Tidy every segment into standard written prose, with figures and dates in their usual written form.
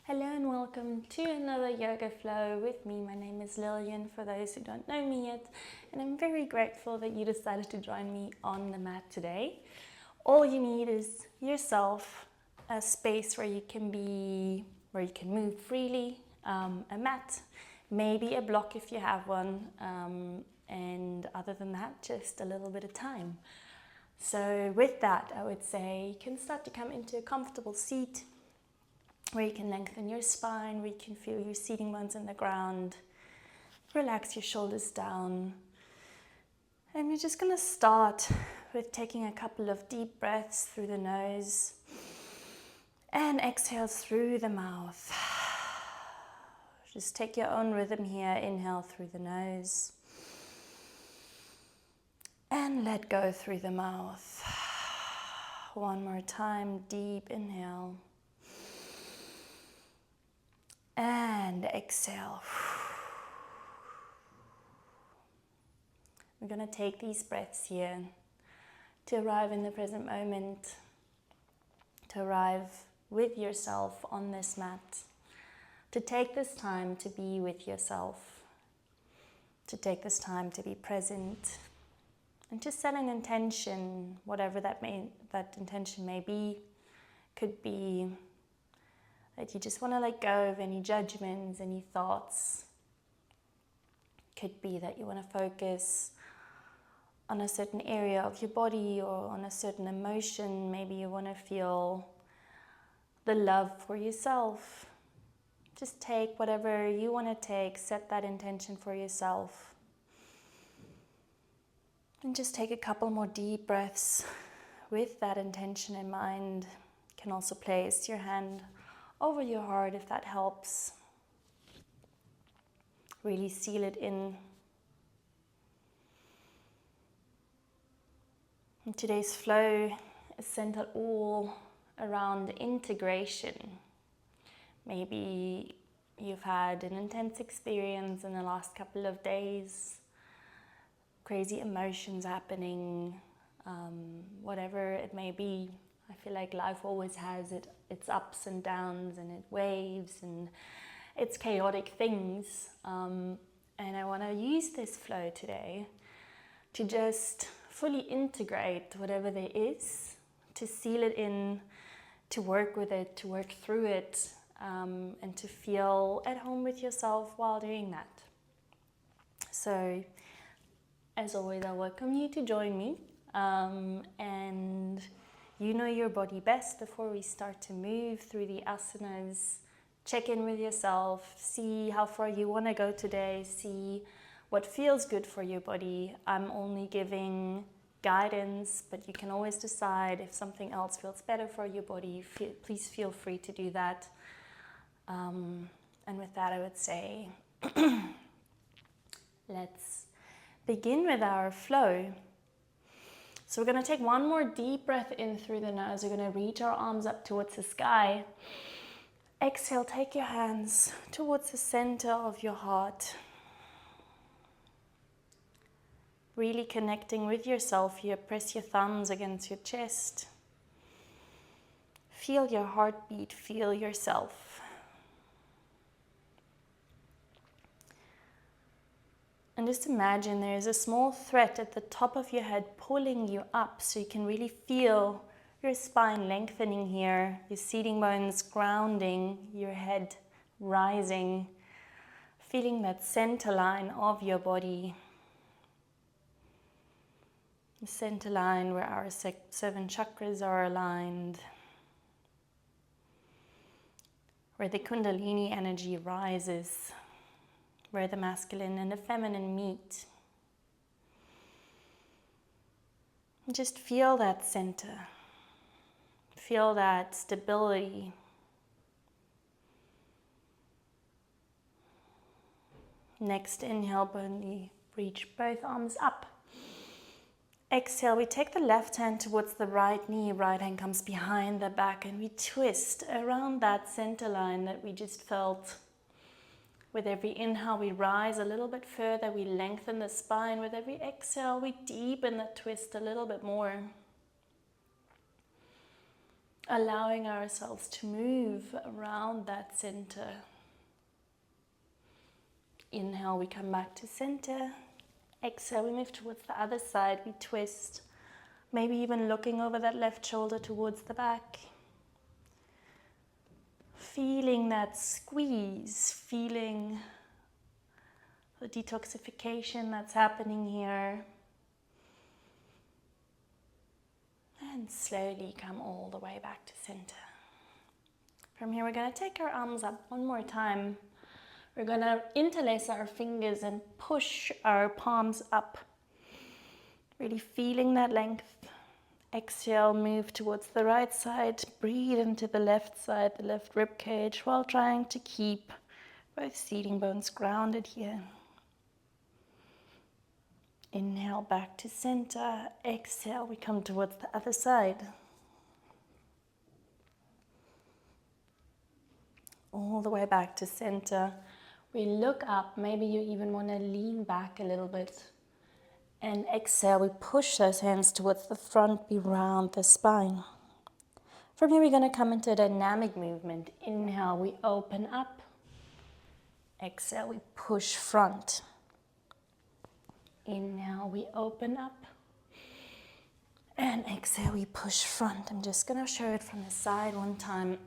Hello and welcome to another yoga flow with me. My name is Lillian for those who don't know me yet, and I'm very grateful that you decided to join me on the mat today. All you need is yourself, a space where you can move freely, a mat, maybe a block if you have one, and other than that, just a little bit of time. So with that, I would say you can start to come into a comfortable seat where you can lengthen your spine, where you can feel your seating bones in the ground. Relax your shoulders down. And we're just going to start with taking a couple of deep breaths through the nose and exhales through the mouth. Just take your own rhythm here. Inhale through the nose and let go through the mouth. One more time, deep inhale. And exhale. We're going to take these breaths here to arrive in the present moment, to arrive with yourself on this mat, to take this time to be with yourself, to take this time to be present, and to set an intention, whatever that intention may be. Could be that you just want to let go of any judgments, any thoughts. Could be that you want to focus on a certain area of your body or on a certain emotion. Maybe you want to feel the love for yourself. Just take whatever you want to take, set that intention for yourself. And just take a couple more deep breaths with that intention in mind. You can also place your hand over your heart if that helps. Really seal it in. And today's flow is centered all around integration. Maybe you've had an intense experience in the last couple of days, crazy emotions happening, whatever it may be. I feel like life always has its ups and downs and its waves and its chaotic things. And I want to use this flow today to just fully integrate whatever there is, to seal it in, to work with it, to work through it, and to feel at home with yourself while doing that. So, as always, I welcome you to join me. And you know your body best. Before we start to move through the asanas, check in with yourself, see how far you want to go today, see what feels good for your body. I'm only giving guidance, but you can always decide if something else feels better for your body. Please feel free to do that. And with that, I would say, let's begin with our flow. So we're going to take one more deep breath in through the nose. We're going to reach our arms up towards the sky. Exhale, take your hands towards the center of your heart. Really connecting with yourself here. Press your thumbs against your chest. Feel your heartbeat, feel yourself. And just imagine there's a small thread at the top of your head pulling you up, so you can really feel your spine lengthening here, your seating bones grounding, your head rising, feeling that center line of your body. The center line where our 7 chakras are aligned, where the Kundalini energy rises, where the masculine and the feminine meet. And just feel that center. Feel that stability. Next inhale, reach both arms up. Exhale, we take the left hand towards the right knee, right hand comes behind the back, and we twist around that center line that we just felt. With every inhale, we rise a little bit further, we lengthen the spine. With every exhale, we deepen the twist a little bit more. allowing ourselves to move around that center. Inhale, we come back to center. Exhale, we move towards the other side, we twist. Maybe even looking over that left shoulder towards the back. Feeling that squeeze, feeling the detoxification that's happening here. And slowly come all the way back to center. From here, we're going to take our arms up one more time. We're going to interlace our fingers and push our palms up. Really feeling that length. Exhale, move towards the right side. Breathe into the left side, the left rib cage, while trying to keep both seating bones grounded here. Inhale, back to center. Exhale, we come towards the other side. All the way back to center. We look up, maybe you even want to lean back a little bit. And exhale, we push those hands towards the front, be round the spine. From here, we're going to come into a dynamic movement. Inhale, we open up. Exhale, we push front. Inhale, we open up. And exhale, we push front. I'm just going to show it from the side one time.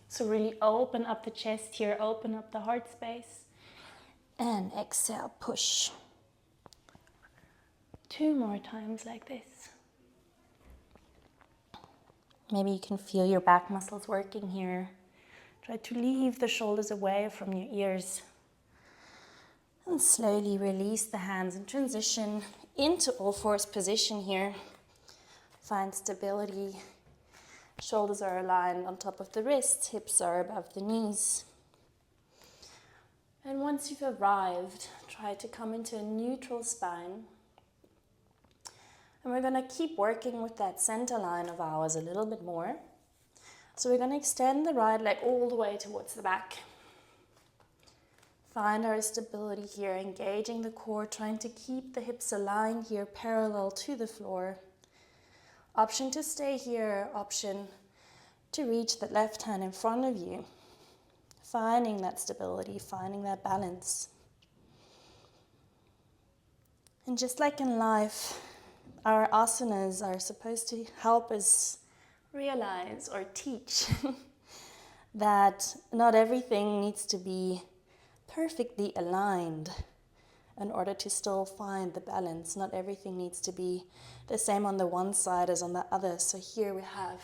So really open up the chest here, open up the heart space. And exhale, push. 2 more times like this. Maybe you can feel your back muscles working here. Try to leave the shoulders away from your ears. And slowly release the hands and transition into all fours position here. Find stability. Shoulders are aligned on top of the wrists, hips are above the knees. And once you've arrived, try to come into a neutral spine. And we're going to keep working with that center line of ours a little bit more. So we're going to extend the right leg all the way towards the back. Find our stability here, engaging the core, trying to keep the hips aligned here, parallel to the floor. Option to stay here, option to reach that left hand in front of you. Finding that stability, finding that balance. And just like in life, our asanas are supposed to help us realize or teach that not everything needs to be perfectly aligned in order to still find the balance. Not everything needs to be the same on the one side as on the other. So here we have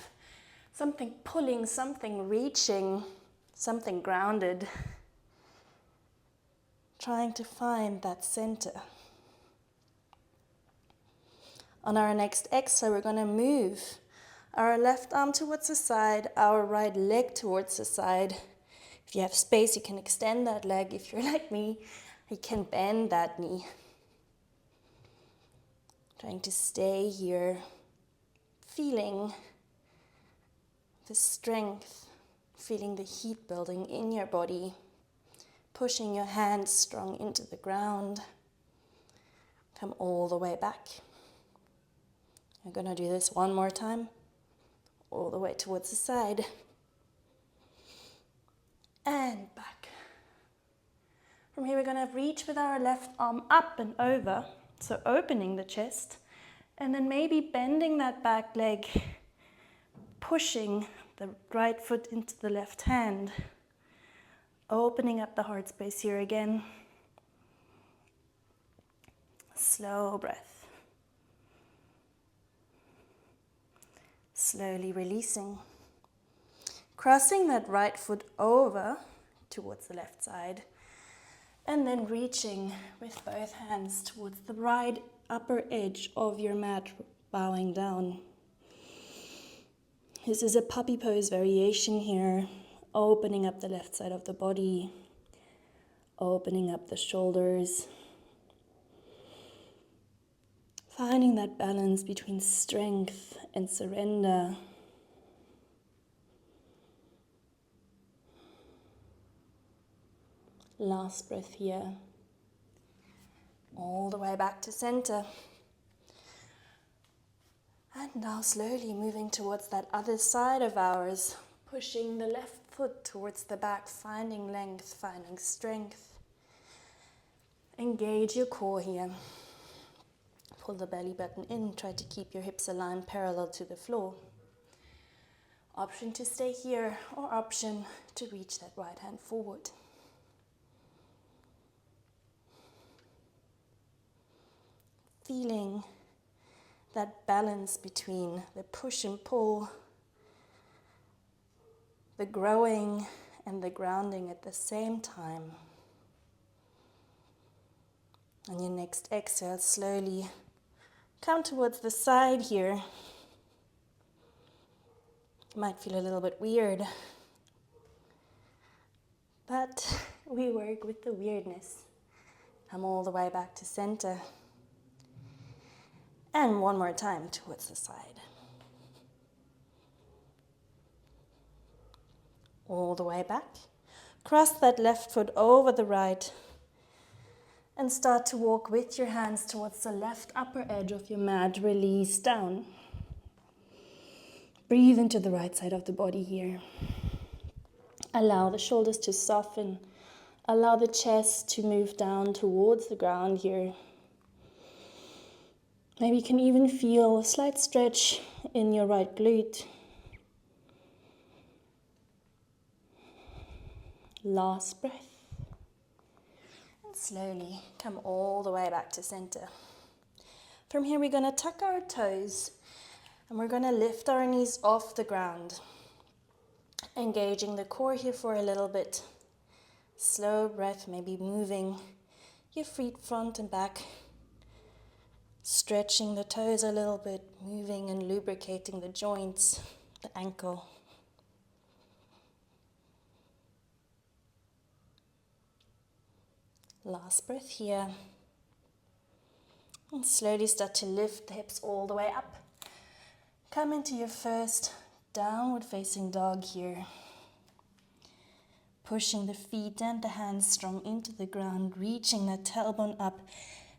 something pulling, something reaching, something grounded, trying to find that center. On our next exhale, we're going to move our left arm towards the side, our right leg towards the side. If you have space, you can extend that leg. If you're like me, you can bend that knee. Trying to stay here, feeling the strength, feeling the heat building in your body, pushing your hands strong into the ground. Come all the way back. I'm going to do this one more time, all the way towards the side. And back. From here, we're going to reach with our left arm up and over, so opening the chest, and then maybe bending that back leg, pushing the right foot into the left hand, opening up the heart space here again. Slow breath. Slowly releasing. Crossing that right foot over towards the left side. And then reaching with both hands towards the right upper edge of your mat, bowing down. This is a puppy pose variation here. Opening up the left side of the body. Opening up the shoulders. Finding that balance between strength and surrender. Last breath here. All the way back to center. And now slowly moving towards that other side of ours, pushing the left foot towards the back, finding length, finding strength. Engage your core here. Pull the belly button in, try to keep your hips aligned parallel to the floor. Option to stay here or option to reach that right hand forward. Feeling that balance between the push and pull, the growing and the grounding at the same time. On your next exhale, slowly come towards the side here. It might feel a little bit weird, but we work with the weirdness. Come all the way back to center. And one more time towards the side. All the way back. Cross that left foot over the right. And start to walk with your hands towards the left upper edge of your mat. Release down. Breathe into the right side of the body here. Allow the shoulders to soften. Allow the chest to move down towards the ground here. Maybe you can even feel a slight stretch in your right glute. Last breath. And slowly come all the way back to center. From here we're going to tuck our toes and we're going to lift our knees off the ground. Engaging the core here for a little bit. Slow breath, maybe moving your feet front and back. Stretching the toes a little bit, moving and lubricating the joints, the ankle. Last breath here. And slowly start to lift the hips all the way up. Come into your first downward facing dog here. Pushing the feet and the hands strong into the ground, reaching that tailbone up.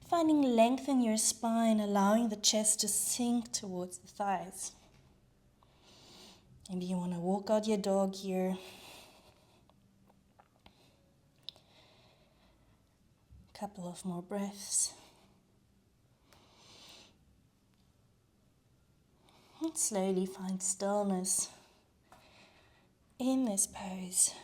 Finding length in your spine, allowing the chest to sink towards the thighs. Maybe you want to walk out your dog here. Couple of more breaths. And slowly find stillness in this pose.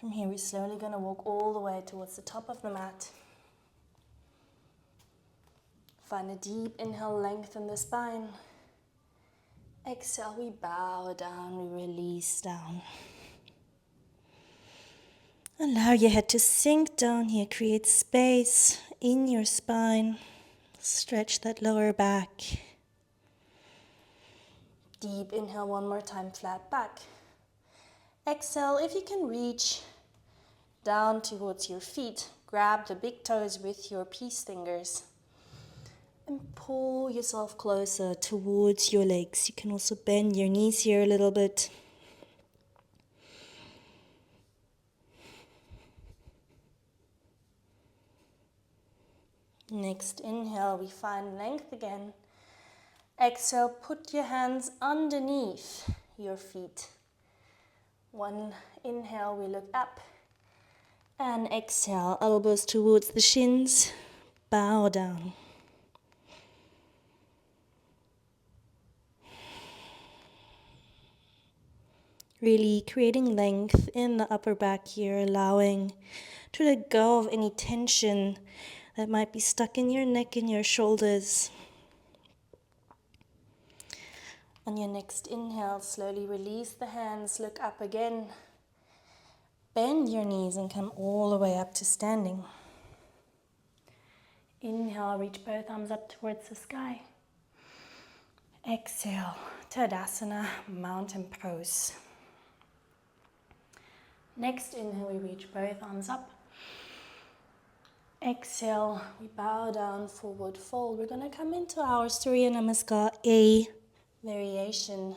From here, we're slowly going to walk all the way towards the top of the mat. Find a deep inhale, lengthen the spine. Exhale, we bow down, we release down. Allow your head to sink down here, create space in your spine. Stretch that lower back. Deep inhale, one more time, flat back. Exhale, if you can reach down towards your feet, grab the big toes with your peace fingers and pull yourself closer towards your legs. You can also bend your knees here a little bit. Next inhale, we find length again. Exhale, put your hands underneath your feet. One inhale, we look up. And exhale, elbows towards the shins, bow down. Really creating length in the upper back here, allowing to let go of any tension that might be stuck in your neck and your shoulders. On your next inhale, slowly release the hands, look up again. Bend your knees and come all the way up to standing. Inhale, reach both arms up towards the sky. Exhale, Tadasana, mountain pose. Next inhale, we reach both arms up. Exhale, we bow down, forward fold. We're going to come into our Surya Namaskar A variation,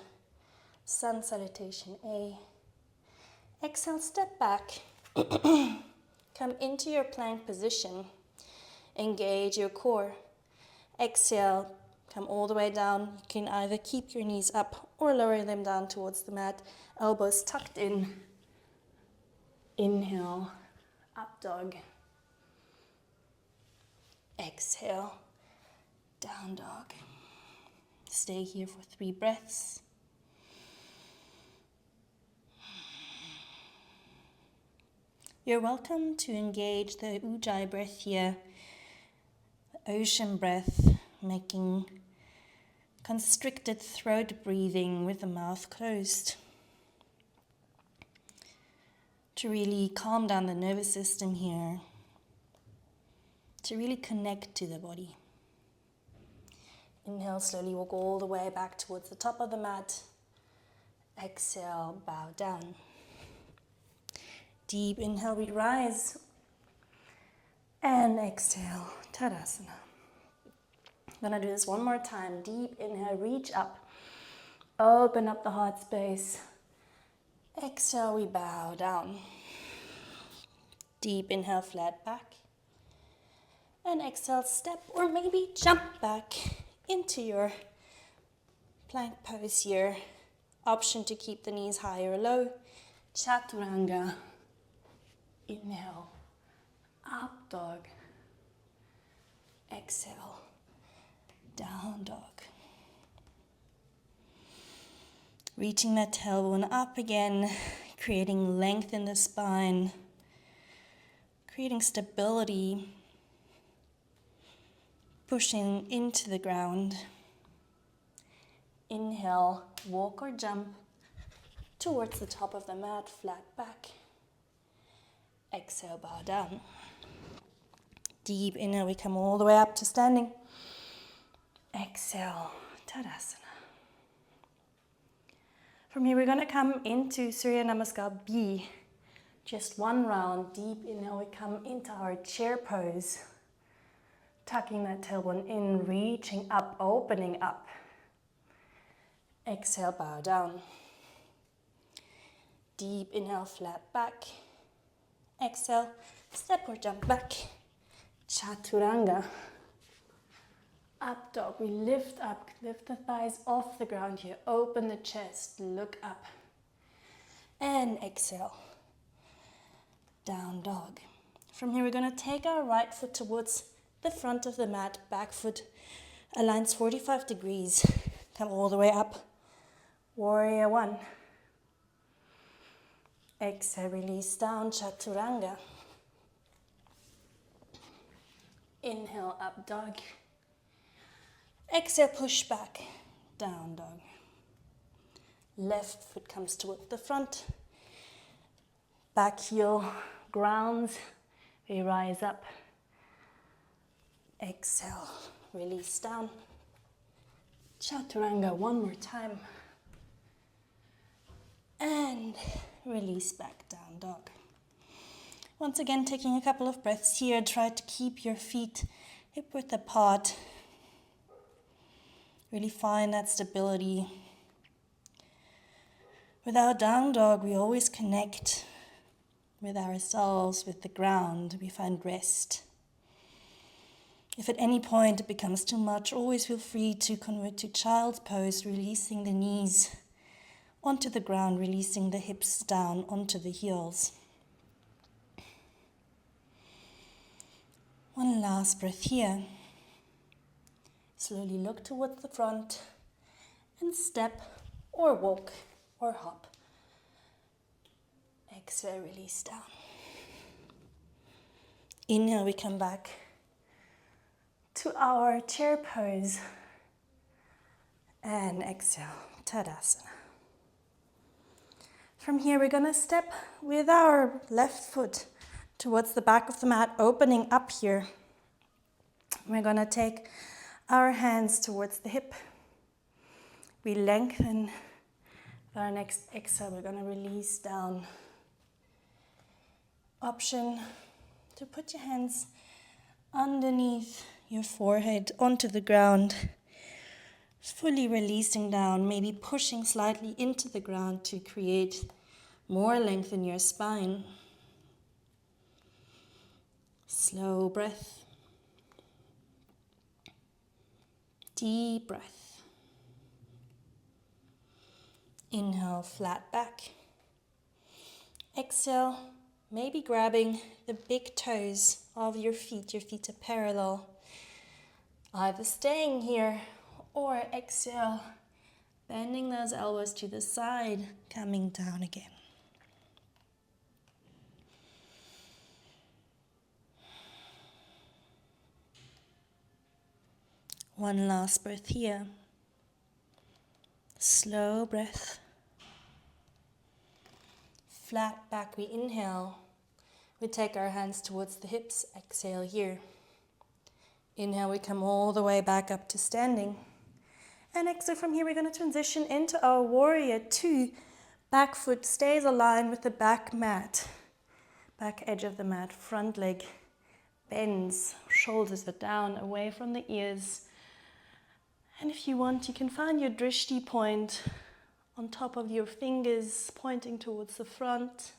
sun salutation A. Exhale, step back, Come into your plank position. Engage your core. Exhale, come all the way down. You can either keep your knees up or lower them down towards the mat. Elbows tucked in. Inhale, up dog. Exhale, down dog. Stay here for 3 breaths. You're welcome to engage the Ujjayi breath here, the ocean breath, making constricted throat breathing with the mouth closed, to really calm down the nervous system here, to really connect to the body. Inhale, slowly walk all the way back towards the top of the mat. Exhale, bow down. Deep inhale, we rise. And exhale, Tadasana. I'm gonna do this one more time. Deep inhale, reach up. Open up the heart space. Exhale, we bow down. Deep inhale, flat back. And exhale, step or maybe jump back into your plank pose here. Option to keep the knees high or low. Chaturanga. Inhale, up dog. Exhale, down dog. Reaching that tailbone up again, creating length in the spine, creating stability, pushing into the ground. Inhale, walk or jump towards the top of the mat, flat back. Exhale, bow down. Deep inhale, we come all the way up to standing. Exhale, Tadasana. From here, we're going to come into Surya Namaskar B. Just one round. Deep inhale, we come into our chair pose. Tucking that tailbone in, reaching up, opening up. Exhale, bow down. Deep inhale, flat back. Exhale, step or jump back. Chaturanga. Up dog, we lift up, lift the thighs off the ground here. Open the chest, look up. And exhale. Down dog. From here, we're going to take our right foot towards the front of the mat. Back foot aligns 45 degrees. Come all the way up. Warrior 1. Exhale, release down, Chaturanga. Inhale, up dog. Exhale, push back, down dog. Left foot comes toward the front. Back heel grounds. We rise up. Exhale, release down. Chaturanga one more time. And release back, down dog. Once again, taking a couple of breaths here. Try to keep your feet hip-width apart. Really find that stability. With our down dog, we always connect with ourselves, with the ground. We find rest. If at any point it becomes too much, always feel free to convert to child's pose, releasing the knees onto the ground, releasing the hips down onto the heels. One last breath here. Slowly look towards the front and step or walk or hop. Exhale, release down. Inhale, we come back to our chair pose. And exhale, Tadasana. From here, we're going to step with our left foot towards the back of the mat, opening up here. We're going to take our hands towards the hip. We lengthen. For our next exhale, we're going to release down. Option to put your hands underneath your forehead onto the ground. Fully releasing down, maybe pushing slightly into the ground to create more length in your spine. Slow breath. Deep breath. Inhale, flat back. Exhale, maybe grabbing the big toes of your feet. Your feet are parallel. Either staying here or exhale, bending those elbows to the side, coming down again. One last breath here. Slow breath. Flat back, we inhale. We take our hands towards the hips, exhale here. Inhale, we come all the way back up to standing. And exhale from here, we're going to transition into our warrior two. Back foot stays aligned with the back mat. Back edge of the mat, front leg bends, shoulders are down, away from the ears. And if you want, you can find your drishti point on top of your fingers, pointing towards the front.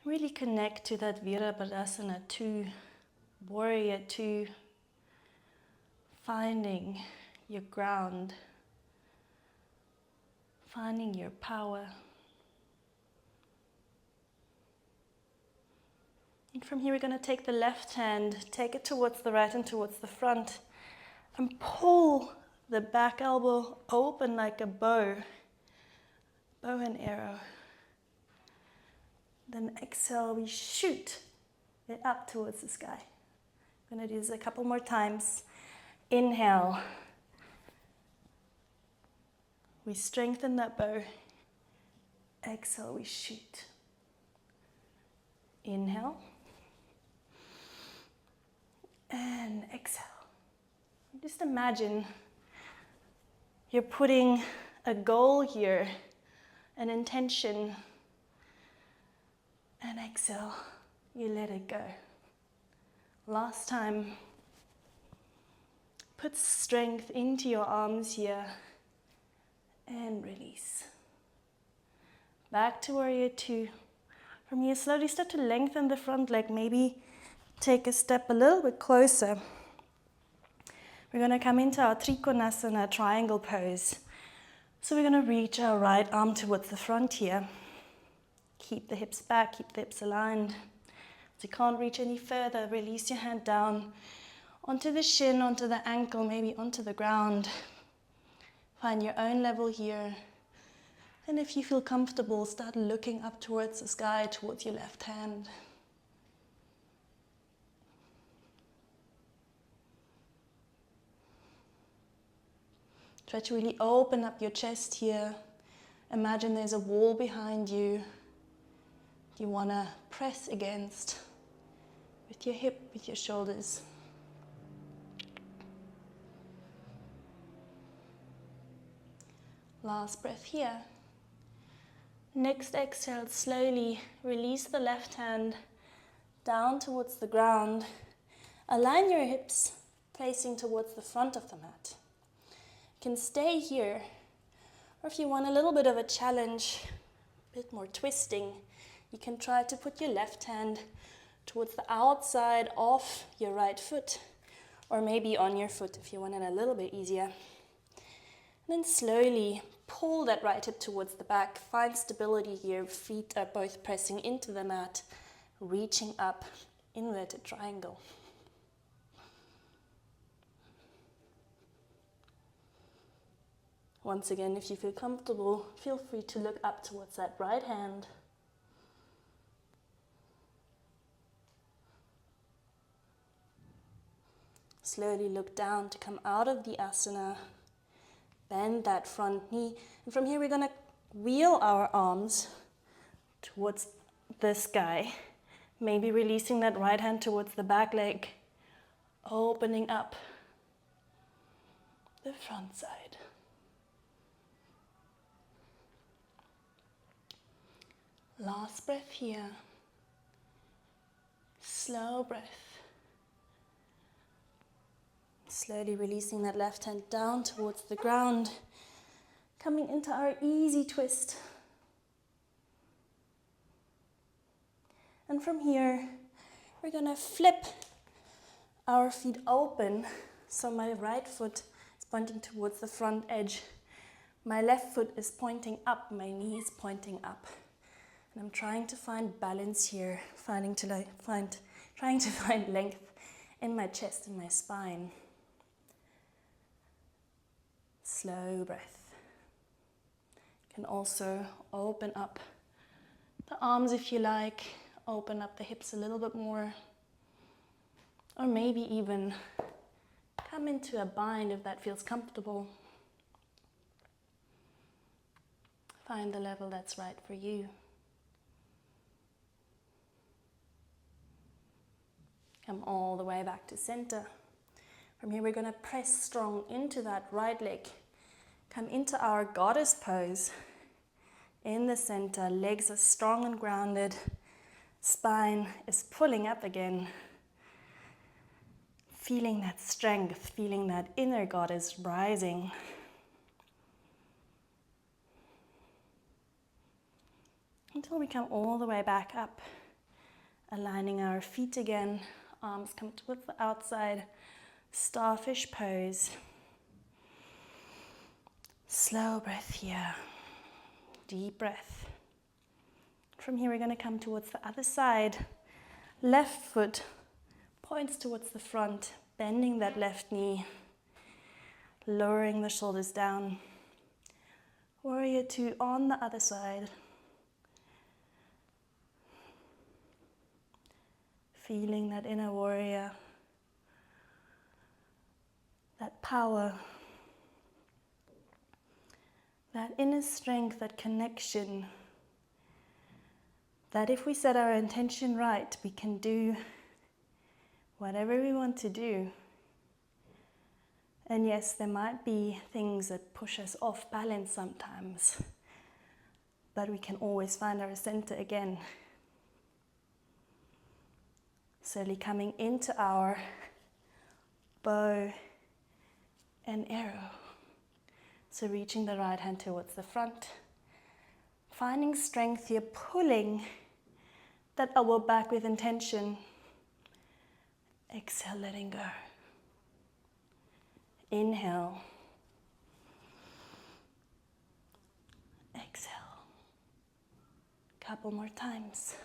Really connect to that Virabhadrasana 2, warrior 2, finding your ground, finding your power. And from here we're going to take the left hand, take it towards the right and towards the front, and pull the back elbow open like a bow and arrow. Then exhale, we shoot it up towards the sky. I'm going to do this a couple more times. Inhale. We strengthen that bow. Exhale, we shoot. Inhale. And exhale. Just imagine you're putting a goal here, an intention, and exhale, you let it go. Last time, put strength into your arms here and release. Back to warrior two. From here, slowly start to lengthen the front leg, maybe take a step a little bit closer. We're going to come into our Trikonasana triangle pose. So we're going to reach our right arm towards the front here. Keep the hips back, keep the hips aligned. If you can't reach any further, release your hand down onto the shin, onto the ankle, maybe onto the ground. Find your own level here. And if you feel comfortable, start looking up towards the sky, towards your left hand. Try to really open up your chest here. Imagine there's a wall behind you. You want to press against with your hip, with your shoulders. Last breath here. Next exhale, slowly release the left hand down towards the ground. Align your hips facing towards the front of the mat. You can stay here, or if you want a little bit of a challenge, a bit more twisting, you can try to put your left hand towards the outside of your right foot, or maybe on your foot if you want it a little bit easier. And then slowly pull that right hip towards the back. Find stability here. Feet are both pressing into the mat, reaching up, inverted triangle. Once again, if you feel comfortable, feel free to look up towards that right hand. Slowly look down to come out of the asana. Bend that front knee. And from here, we're going to wheel our arms towards the sky. Maybe releasing that right hand towards the back leg. Opening up the front side. Last breath here. Slow breath. Slowly releasing that left hand down towards the ground. Coming into our easy twist. And from here, we're gonna flip our feet open. So my right foot is pointing towards the front edge. My left foot is pointing up, my knee is pointing up. And I'm trying to find balance here, trying to find length in my chest and my spine. Slow breath. You can also open up the arms if you like, open up the hips a little bit more, or maybe even come into a bind if that feels comfortable. Find the level that's right for you. Come all the way back to center. From here, we're going to press strong into that right leg. Come into our goddess pose. In the center, legs are strong and grounded. Spine is pulling up again. Feeling that strength, feeling that inner goddess rising. Until we come all the way back up. Aligning our feet again. Arms come towards the outside. Starfish pose. Slow breath here. Deep breath. From here, we're going to come towards the other side. Left foot points towards the front, bending that left knee, lowering the shoulders down. Warrior two on the other side. Feeling that inner warrior, that power, that inner strength, that connection, that if we set our intention right, we can do whatever we want to do. And yes, there might be things that push us off balance sometimes, but we can always find our center again. Slowly coming into our bow and arrow. So reaching the right hand towards the front. Finding strength here, pulling that elbow back with intention. Exhale, letting go. Inhale. Exhale. Couple more times.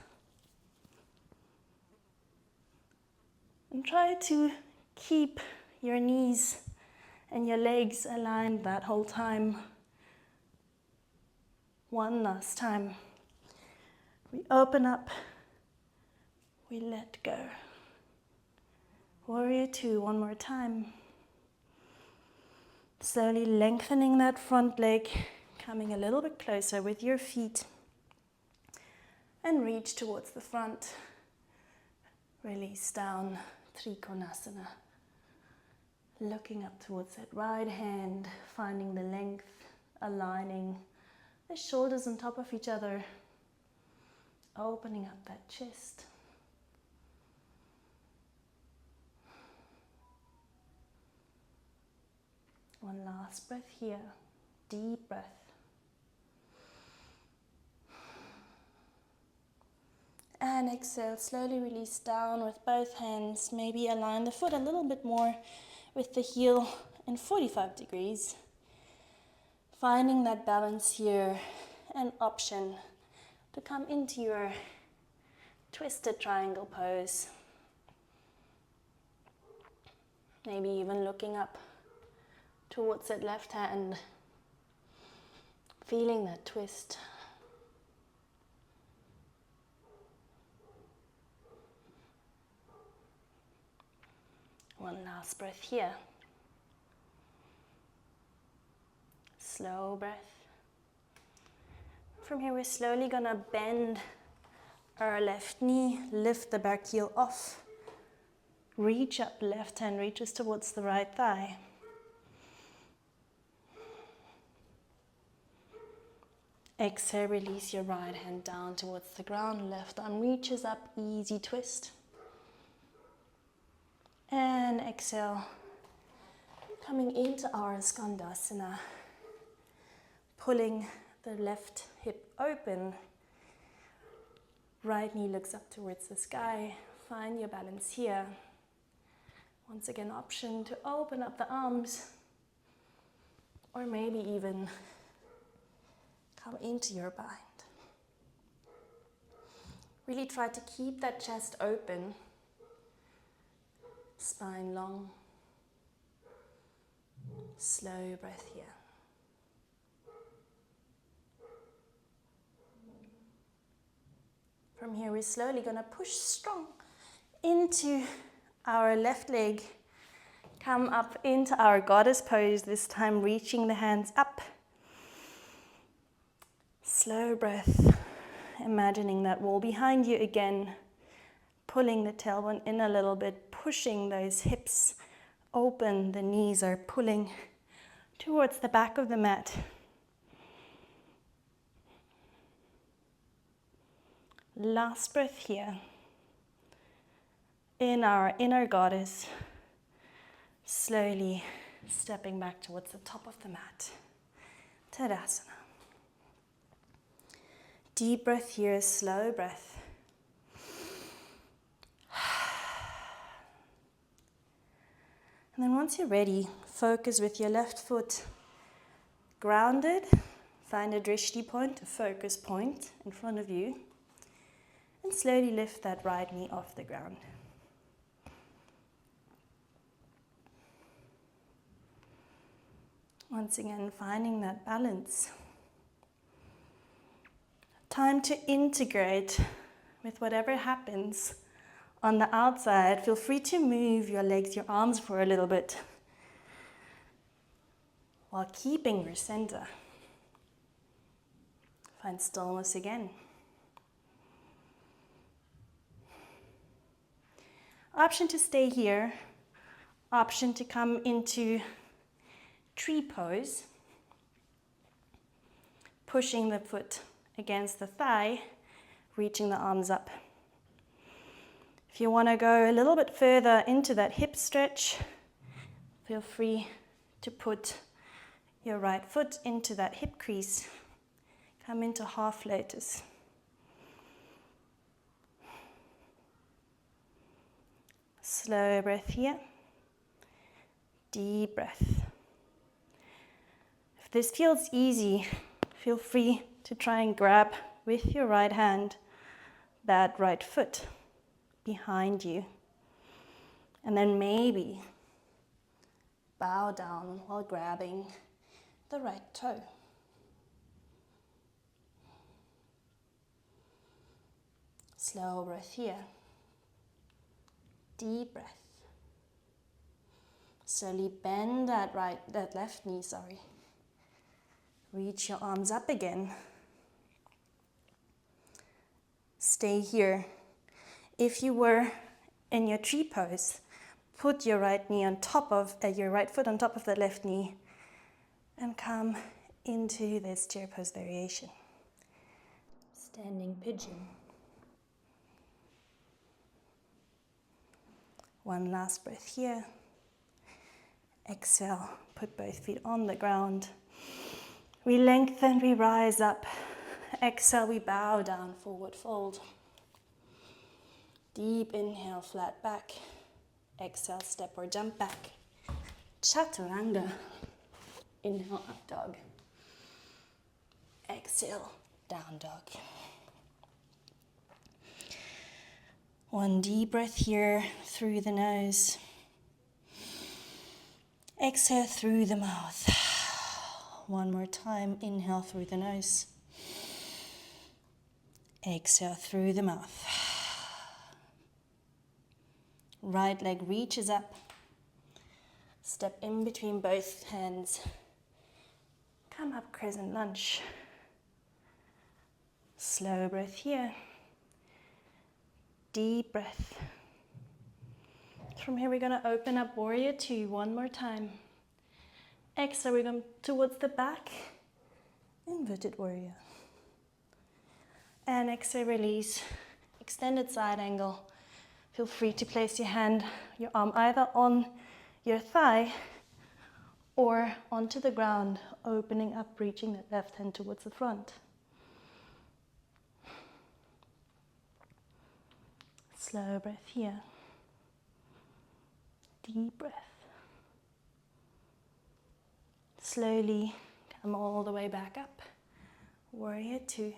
And try to keep your knees and your legs aligned that whole time. One last time. We open up, we let go. Warrior two, one more time. Slowly lengthening that front leg, coming a little bit closer with your feet. And reach towards the front. Release down. Trikonasana. Looking up towards that right hand, finding the length, aligning the shoulders on top of each other, opening up that chest. One last breath here, deep breath. And exhale, slowly release down with both hands. Maybe align the foot a little bit more with the heel in 45 degrees. Finding that balance here, an option to come into your twisted triangle pose. Maybe even looking up towards that left hand, feeling that twist. One last breath here. Slow breath. From here, we're slowly gonna bend our left knee, lift the back heel off. Reach up, left hand reaches towards the right thigh. Exhale, release your right hand down towards the ground. Left arm reaches up, easy twist. And exhale, coming into our Skandasana, pulling the left hip open, Right knee looks up towards the sky. Find your balance here. Once again, option to open up the arms, or maybe even come into your bind. Really try to keep that chest open, spine long. Slow breath here. From here, we're slowly going to push strong into our left leg. Come up into our goddess pose, this time reaching the hands up. Slow breath, imagining that wall behind you again, pulling the tailbone in a little bit, pushing those hips open, the knees are pulling towards the back of the mat. Last breath here. In our inner goddess, slowly stepping back towards the top of the mat. Tadasana. Deep breath here, slow breath. And then once you're ready, focus with your left foot grounded. Find a drishti point, a focus point in front of you. And slowly lift that right knee off the ground. Once again, finding that balance. Time to integrate with whatever happens on the outside. Feel free to move your legs, your arms for a little bit while keeping your center. Find stillness again. Option to stay here, option to come into tree pose, pushing the foot against the thigh, reaching the arms up. If you want to go a little bit further into that hip stretch, feel free to put your right foot into that hip crease. Come into half lotus. Slow breath here. Deep breath. If this feels easy, feel free to try and grab with your right hand that right foot behind you. And then maybe bow down while grabbing the right toe. Slow breath here. Deep breath. Slowly bend that left knee, Reach your arms up again. Stay here. If you were in your tree pose, put your right knee on top of your right foot on top of the left knee and come into this chair pose variation. Standing pigeon. One last breath here. Exhale, put both feet on the ground. We lengthen, we rise up. Exhale, we bow down, forward fold. Deep inhale, flat back. Exhale, step or jump back. Chaturanga. Inhale, up dog. Exhale, down dog. One deep breath here through the nose. Exhale through the mouth. One more time. Inhale through the nose. Exhale through the mouth. Right leg reaches up. Step in between both hands. Come up, crescent lunge. Slow breath here. Deep breath. From here, we're going to open up warrior two one more time. Exhale, we're going towards the back. Inverted warrior. And exhale, release. Extended side angle. Feel free to place your arm either on your thigh or onto the ground, opening up, reaching that left hand towards the front. Slow breath here. Deep breath. Slowly come all the way back up. Warrior two.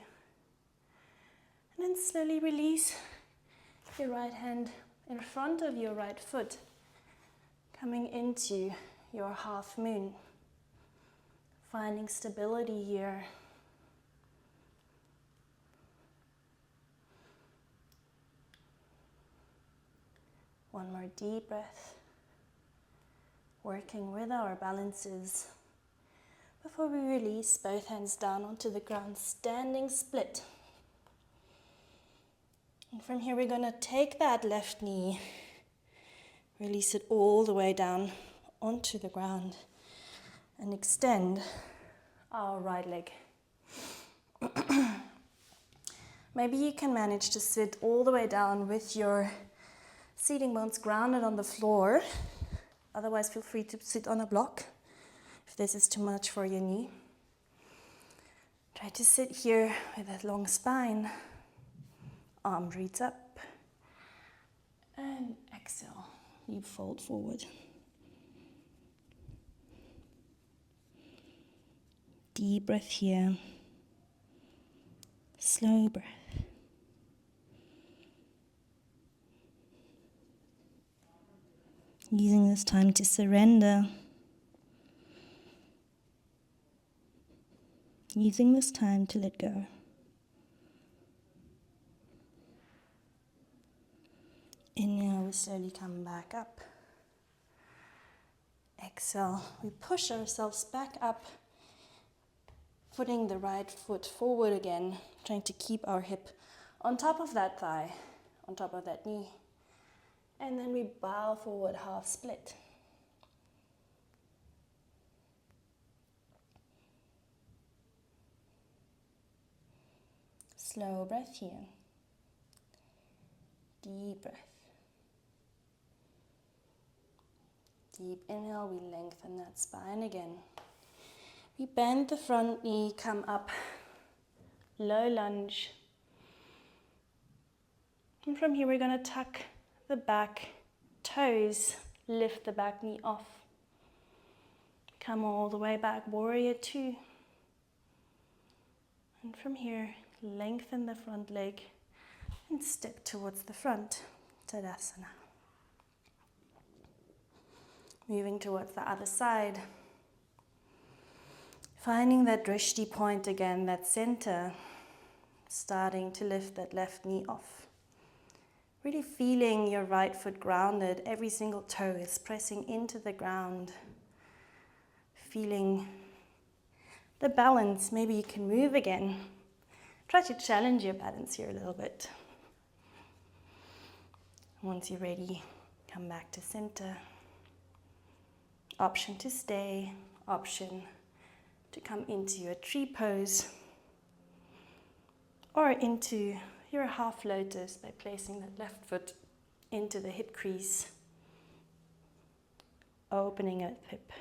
And then slowly release your right hand in front of your right foot, coming into your half moon. Finding stability here. One more deep breath. Working with our balances before we release both hands down onto the ground, standing split. And from here we're going to take that left knee, release it all the way down onto the ground and extend our right leg. Maybe you can manage to sit all the way down with your seating bones grounded on the floor. Otherwise, feel free to sit on a block if this is too much for your knee. Try to sit here with that long spine. Arm reads up. And exhale. You fold forward. Deep breath here. Slow breath. Using this time to surrender. Using this time to let go. Inhale, we slowly come back up. Exhale, we push ourselves back up, putting the right foot forward again, trying to keep our hip on top of that thigh, on top of that knee. And then we bow forward, half split. Slow breath here. Deep breath. Deep inhale, we lengthen that spine again. We bend the front knee, come up, low lunge. And from here we're going to tuck the back toes, lift the back knee off. Come all the way back, warrior two. And from here, lengthen the front leg and step towards the front, Tadasana. Moving towards the other side. Finding that drishti point again, that center. Starting to lift that left knee off. Really feeling your right foot grounded. Every single toe is pressing into the ground. Feeling the balance. Maybe you can move again. Try to challenge your balance here a little bit. Once you're ready, come back to center. Option to stay, option to come into your tree pose or into your half lotus by placing that left foot into the hip crease, opening at the hip.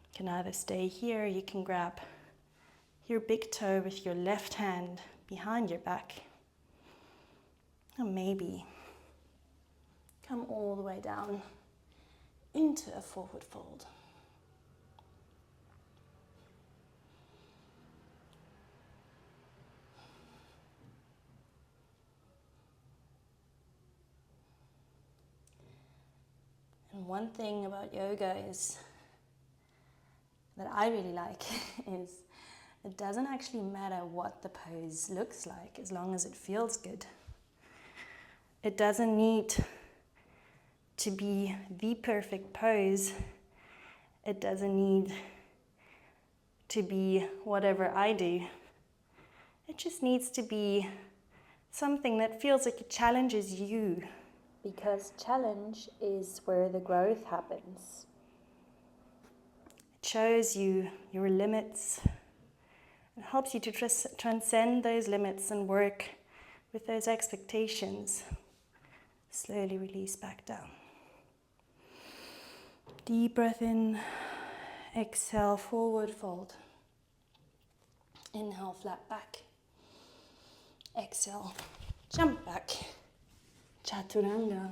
You can either stay here, you can grab your big toe with your left hand behind your back, or maybe come all the way down into a forward fold. And one thing about yoga is that I really like is it doesn't actually matter what the pose looks like as long as it feels good. It doesn't need to be the perfect pose. It doesn't need to be whatever I do. It just needs to be something that feels like it challenges you. Because challenge is where the growth happens. It shows you your limits. It helps you to transcend those limits and work with those expectations. Slowly release back down. Deep breath in. Exhale, forward fold. Inhale, flat back. Exhale, jump back. Chaturanga.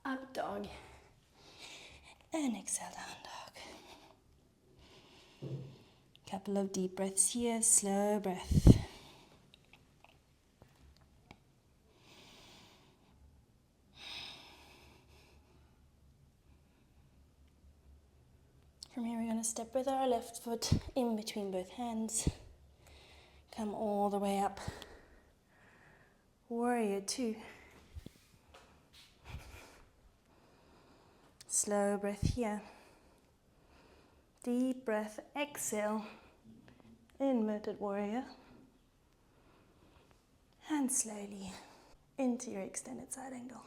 Up dog. And exhale, down dog. Couple of deep breaths here, slow breath. From here we're going to step with our left foot in between both hands. Come all the way up. Warrior 2. Slow breath here. Deep breath, exhale. Inverted warrior. And slowly into your extended side angle.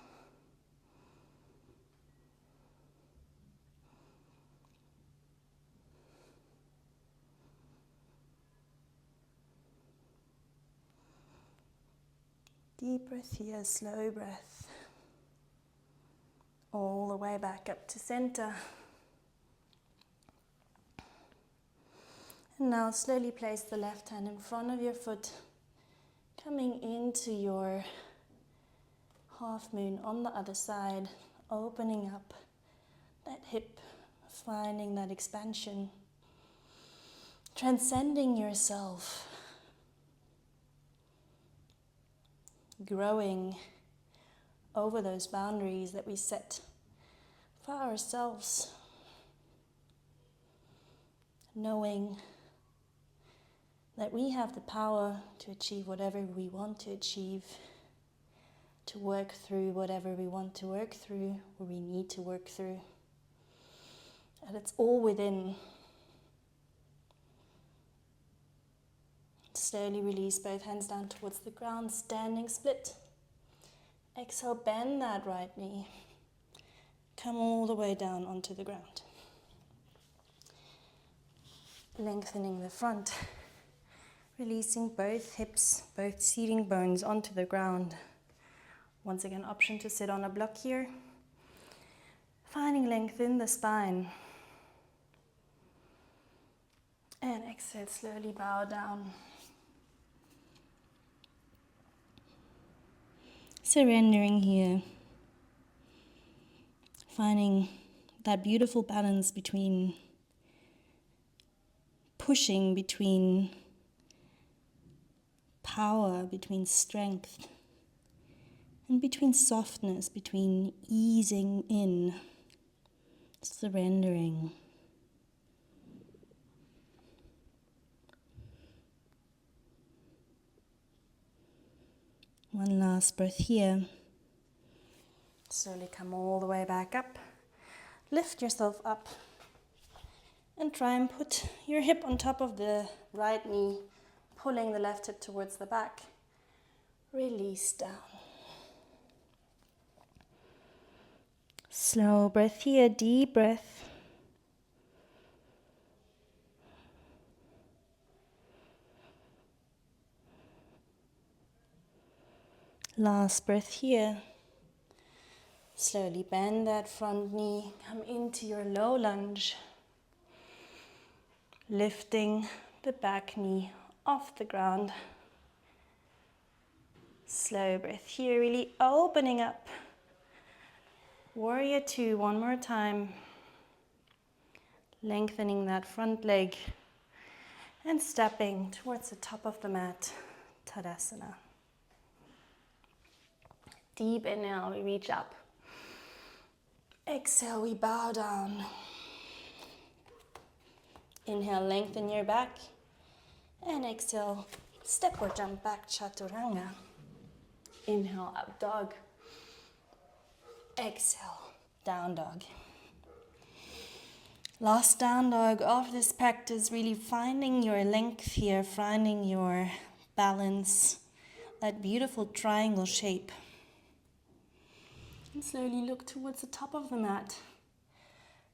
Deep breath here, slow breath. All the way back up to center. And now slowly place the left hand in front of your foot, coming into your half moon on the other side, opening up that hip, finding that expansion, transcending yourself. Growing over those boundaries that we set for ourselves. Knowing that we have the power to achieve whatever we want to achieve, to work through whatever we want to work through, or we need to work through. And it's all within. Slowly release both hands down towards the ground, standing split. Exhale, bend that right knee. Come all the way down onto the ground. Lengthening the front. Releasing both hips, both seating bones onto the ground. Once again, option to sit on a block here. Finding length in the spine. And exhale, slowly bow down. Surrendering here. Finding that beautiful balance between pushing, between power, between strength, and between softness, between easing in, surrendering. One last breath here. Slowly come all the way back up. Lift yourself up and try and put your hip on top of the right knee, pulling the left hip towards the back. Release down. Slow breath here, deep breath. Last breath here. Slowly bend that front knee, come into your low lunge. Lifting the back knee off the ground. Slow breath here, really opening up. Warrior 2, one more time. Lengthening that front leg and stepping towards the top of the mat, Tadasana. Deep inhale, we reach up. Exhale, we bow down. Inhale, lengthen your back. And exhale, step or jump back, Chaturanga. Inhale, up dog. Exhale, down dog. Last down dog of this practice, really finding your length here, finding your balance, that beautiful triangle shape. And slowly look towards the top of the mat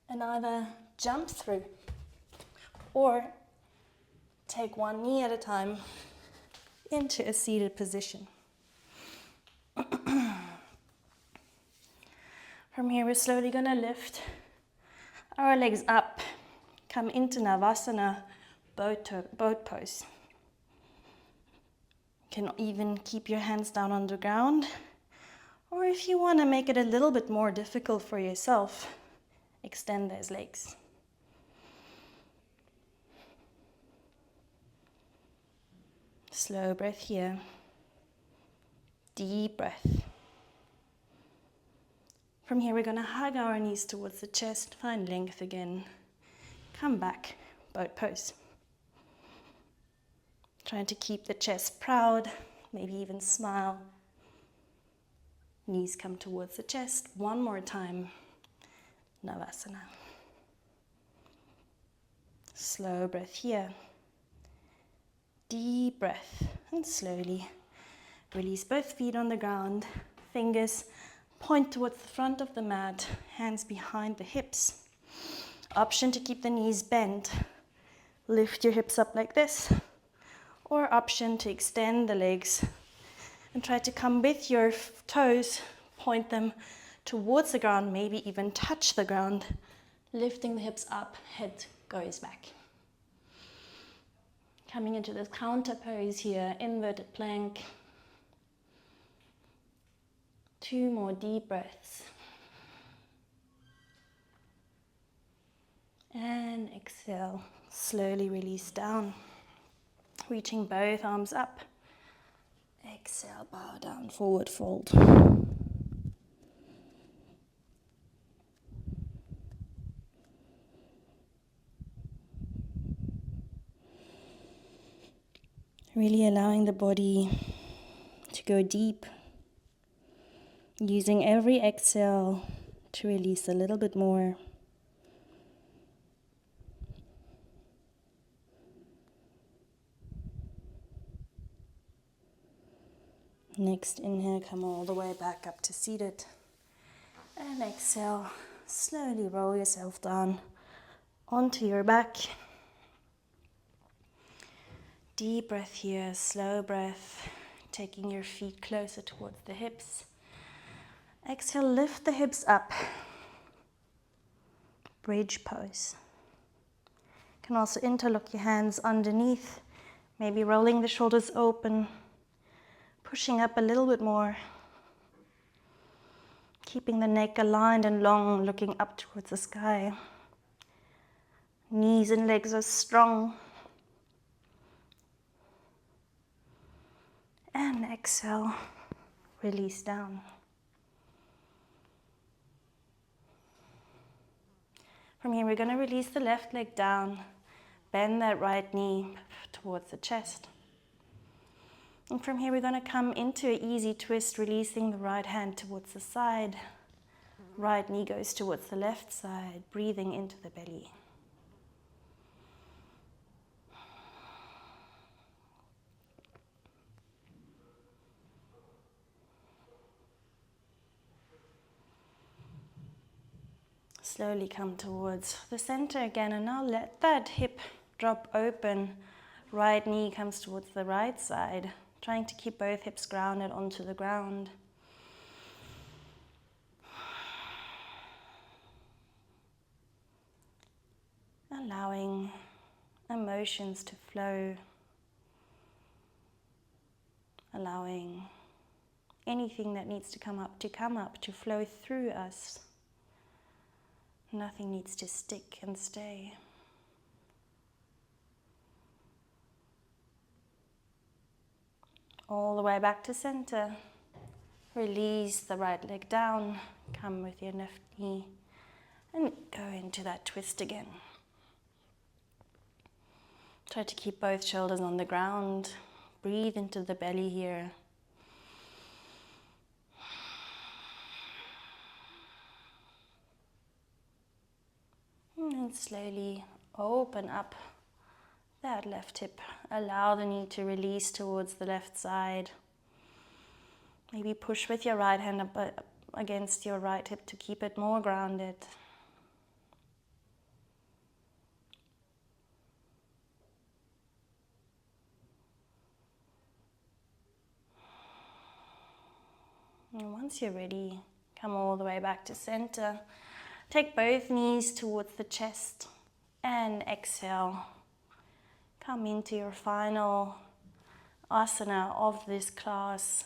and either jump through or take one knee at a time into a seated position. From here, we're slowly going to lift our legs up, come into Savasana, boat pose. You can even keep your hands down on the ground. Or if you want to make it a little bit more difficult for yourself, extend those legs. Slow breath here. Deep breath. From here, we're going to hug our knees towards the chest, find length again. Come back, boat pose. Trying to keep the chest proud, maybe even smile. Knees come towards the chest. One more time. Savasana. Slow breath here. Deep breath. And slowly release both feet on the ground. Fingers point towards the front of the mat. Hands behind the hips. Option to keep the knees bent. Lift your hips up like this. Or option to extend the legs and try to come with your toes, point them towards the ground, maybe even touch the ground. Lifting the hips up, head goes back. Coming into this counter pose here, inverted plank. 2 more deep breaths. And exhale, slowly release down. Reaching both arms up. Exhale, bow down, forward fold. Really allowing the body to go deep. Using every exhale to release a little bit more. Next inhale, come all the way back up to seated. And exhale, slowly roll yourself down onto your back. Deep breath here, slow breath, taking your feet closer towards the hips. Exhale, lift the hips up. Bridge pose. You can also interlock your hands underneath, maybe rolling the shoulders open, pushing up a little bit more. Keeping the neck aligned and long, looking up towards the sky. Knees and legs are strong. And exhale, release down. From here, we're going to release the left leg down. Bend that right knee towards the chest. And from here, we're going to come into an easy twist, releasing the right hand towards the side. Right knee goes towards the left side, breathing into the belly. Slowly come towards the center again, and now let that hip drop open. Right knee comes towards the right side, trying to keep both hips grounded onto the ground. Allowing emotions to flow. Allowing anything that needs to come up, to flow through us. Nothing needs to stick and stay. All the way back to center. Release the right leg down. Come with your left knee and go into that twist again. Try to keep both shoulders on the ground. Breathe into the belly here. And slowly open up that left hip. Allow the knee to release towards the left side. Maybe push with your right hand up against your right hip to keep it more grounded. And once you're ready, come all the way back to center. Take both knees towards the chest and exhale. Come into your final asana of this class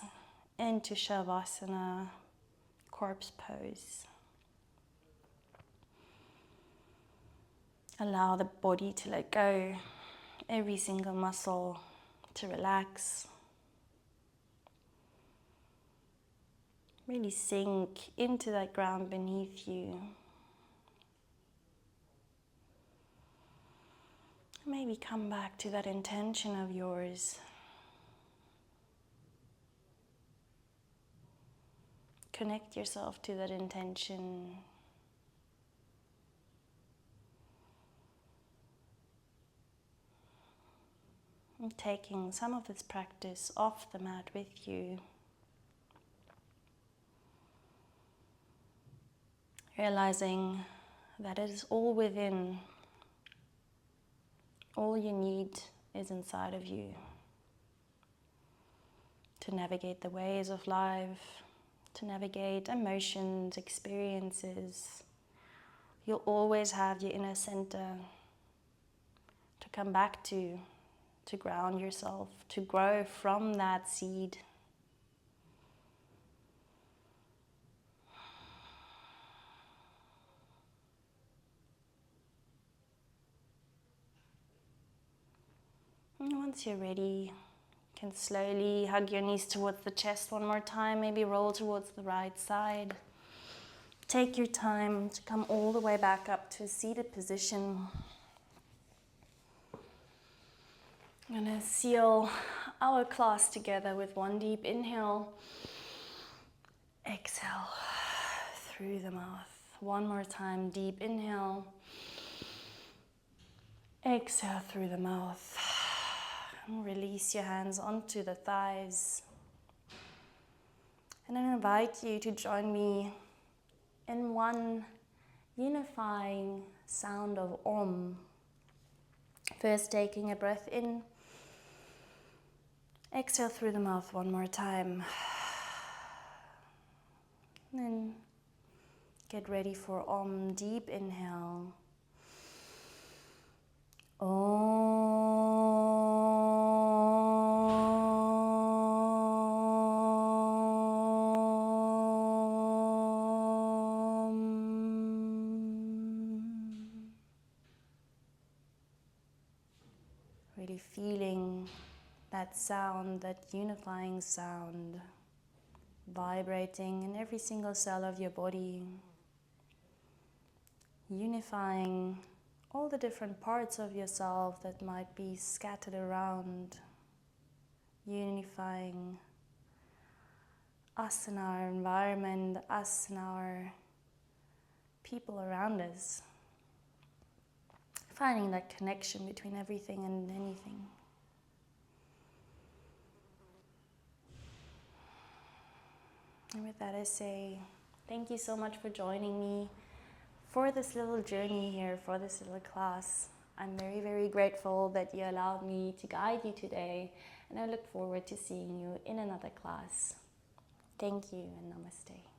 into Savasana, corpse pose. Allow the body to let go, every single muscle to relax. Really sink into that ground beneath you. Maybe come back to that intention of yours. Connect yourself to that intention. And taking some of this practice off the mat with you. Realizing that it is all within. All you need is inside of you to navigate the ways of life, to navigate emotions, experiences. You'll always have your inner center to come back to ground yourself, to grow from that seed. And once you're ready, you can slowly hug your knees towards the chest one more time, maybe roll towards the right side. Take your time to come all the way back up to a seated position. I'm going to seal our class together with one deep inhale. Exhale through the mouth. One more time, deep inhale. Exhale through the mouth. And release your hands onto the thighs. And I invite you to join me in one unifying sound of Om. First taking a breath in. Exhale through the mouth one more time. Then get ready for Om. Deep inhale. Really feeling that sound, that unifying sound, vibrating in every single cell of your body, unifying all the different parts of yourself that might be scattered around, unifying us and our environment, us and our people around us. Finding that connection between everything and anything. And with that I say, thank you so much for joining me for this little journey here, for this little class. I'm very, very grateful that you allowed me to guide you today, and I look forward to seeing you in another class. Thank you and namaste.